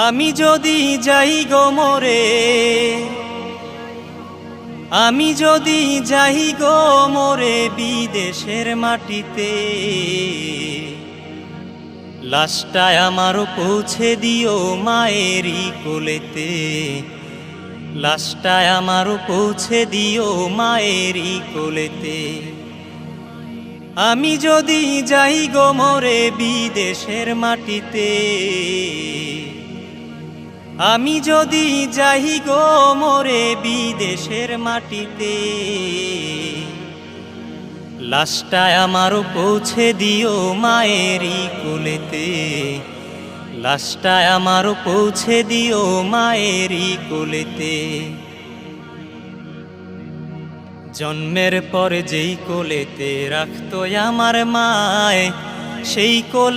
আমি যদি যাই গো মরে, আমি যদি যাই গো মরে বিদেশের মাটিতে, লাশটা আমার পৌঁছে দিও মায়েরই কোলেতে, লাশটা আমার পৌঁছে দিও মায়েরই কোলেতে। আমি যদি যাই গো মরে বিদেশের মাটিতে, আমি যদি যাই গো মরে বিদেশের মাটিতে, লাশটা আমার পৌঁছে দিও মায়েরই কোলেতে, লাশটা আমার পৌঁছে দিও মায়েরই কোলেতে। জন্মের পর যেই কোলেতে রাখতো আমার মায়, সেই কোলে